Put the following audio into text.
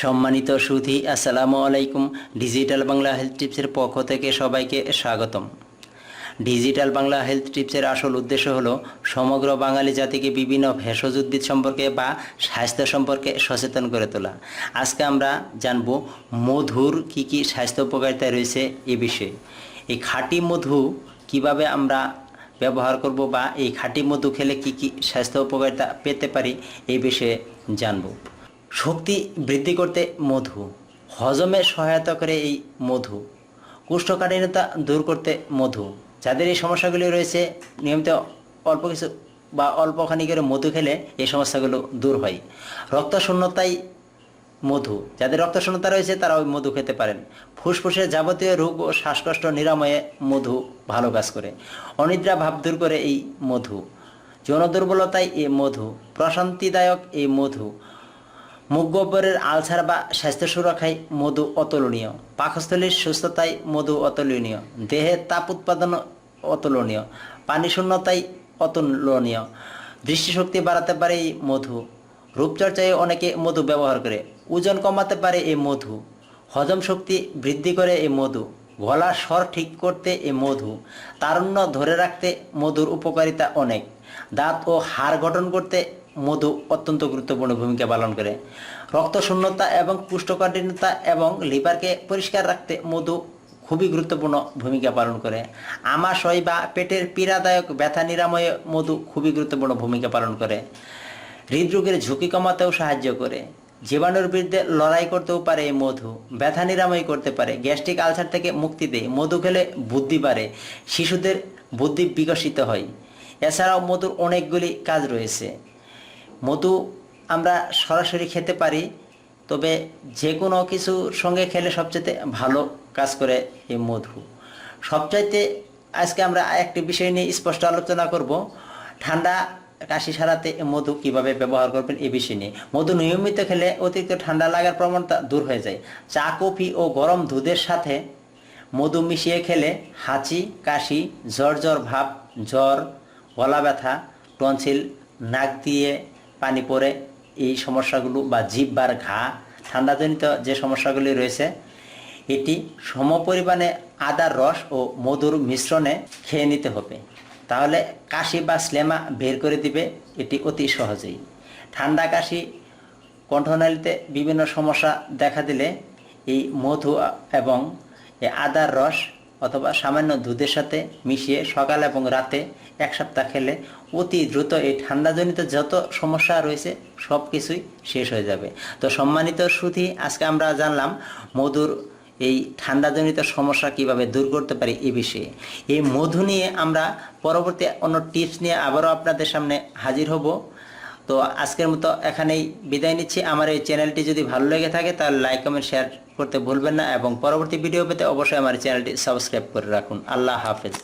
সম্মানিত সুধী, আসসালামু আলাইকুম। ডিজিটাল বাংলা হেলথ টিপসের পক্ষ থেকে সবাইকে স্বাগতম। ডিজিটাল বাংলা হেলথ টিপসের আসল উদ্দেশ্য হলো সমগ্র বাঙালি জাতিকে বিভিন্ন ভেষজ উদ্ভিদ সম্পর্কে বা স্বাস্থ্য সম্পর্কে সচেতন করে তোলা। আজকে আমরা জানব মধুর কি কি স্বাস্থ্য উপকারিতা রয়েছে এ বিষয়ে। এই খাঁটি মধু কিভাবে আমরা ব্যবহার করব বা এই খাঁটি মধু খেলে কি কি স্বাস্থ্য উপকারিতা পেতে পারি এই বিষয়ে জানব। শক্তি বৃদ্ধি করতে মধু, হজমে সহায়তা করে এই মধু, কোষ্ঠকাঠিন্যতা দূর করতে মধু। যাদের এই সমস্যাগুলি রয়েছে নিয়মিত অল্প কিছু বা অল্পখানি করে মধু খেলে এই সমস্যাগুলো দূর হয়। রক্তশূন্যতায় মধু, যাদের রক্তশূন্যতা রয়েছে তারা ওই মধু খেতে পারেন। ফুসফুসের যাবতীয় রোগ ও শ্বাসকষ্ট নিরাময়ে মধু ভালো কাজ করে। অনিদ্রা ভাব দূর করে এই মধু। যৌন দুর্বলতায় এই মধু, প্রশান্তিদায়ক এই মধু। মুখ গহ্বরের আলসার বা স্বাস্থ্য সুরক্ষায় মধু অতুলনীয়। পাকস্থলীর সুস্থতায় মধু অতুলনীয়। দেহে তাপ উৎপাদন অতুলনীয়। পানি শূন্যতায় অতুলনীয়। দৃষ্টিশক্তি বাড়াতে পারে এই মধু। রূপচর্চায় অনেকে মধু ব্যবহার করে। ওজন কমাতে পারে এই মধু। হজম শক্তি বৃদ্ধি করে এই মধু। গলার স্বর ঠিক করতে এই মধু। তারুণ্য ধরে রাখতে মধুর উপকারিতা অনেক। দাঁত ও হাড় গঠন করতে মধু অত্যন্ত গুরুত্বপূর্ণ ভূমিকা পালন করে। রক্তশূন্যতা এবং কোষ্ঠকাঠিন্যতা এবং লিভারকে পরিষ্কার রাখতে মধু খুবই গুরুত্বপূর্ণ ভূমিকা পালন করে। আমাশয় বা পেটের পীড়াদায়ক ব্যথা নিরাময়ে মধু খুবই গুরুত্বপূর্ণ ভূমিকা পালন করে। হৃদরোগের ঝুঁকি কমাতেও সাহায্য করে। জীবাণুর বিরুদ্ধে লড়াই করতেও পারে এই মধু। ব্যথা নিরাময় করতে পারে। গ্যাস্ট্রিক আলসার থেকে মুক্তি দেয়। মধু খেলে বুদ্ধি বাড়ে। শিশুদের বুদ্ধি বিকশিত হয়। এছাড়াও মধুর অনেকগুলি কাজ রয়েছে। মধু আমরা সরাসরি খেতে পারি, তবে যে কোনো কিছুর সঙ্গে খেলে সবচেয়ে ভালো কাজ করে এই মধু। সবচাইতে আজকে আমরা একটি বিষয় নিয়ে স্পষ্ট আলোচনা করব, ঠান্ডা কাশি সারাতে মধু কিভাবে ব্যবহার করবেন এই বিষয় নিয়ে। মধু নিয়মিত খেলে অতিরিক্ত ঠান্ডা লাগার প্রবণতা দূর হয়ে যায়। চা, কফি ও গরম দুধের সাথে মধু মিশিয়ে খেলে হাঁচি, কাশি, জ্বর ভাব, জ্বর, গলা ব্যথা, টনসিল, নাক দিয়ে পানি পড়ে এই সমস্যাগুলো বা জিহ্বার ঘা, ঠান্ডাজনিত যে সমস্যাগুলি রয়েছে, এটি সমপরিমাণে আদার রস ও মধুর মিশ্রণে খেয়ে নিতে হবে। তাহলে কাশি বা স্লেমা বের করে দিবে এটি অতি সহজেই। ঠান্ডা, কাশি, কণ্ঠনালীতে বিভিন্ন সমস্যা দেখা দিলে এই মধু এবং আদার রস অথবা সামান্য দুধের সাথে মিশিয়ে সকাল এবং রাতে 1 সপ্তাহ খেলে অতি দ্রুত এই ঠান্ডাজনিত যত সমস্যা রয়েছে সব কিছুই শেষ হয়ে যাবে। তো সম্মানিত সুধী, আজকে আমরা জানলাম মধুর এই ঠান্ডাজনিত সমস্যা কিভাবে দূর করতে পারি এই বিষয়ে। এই মধু নিয়ে আমরা পরবর্তী অন্য টিপস নিয়ে আবারও আপনাদের সামনে হাজির হব। তো আজকের মতো এখানেই বিদায় নিচ্ছি। আমার এই চ্যানেলটি যদি ভালো লেগে থাকে তাহলে লাইক, কমেন্ট, শেয়ার করতে ভুলবেন না এবং পরবর্তী ভিডিও পেতে অবশ্যই আমার চ্যানেলটি সাবস্ক্রাইব করে রাখুন। আল্লাহ হাফেজ।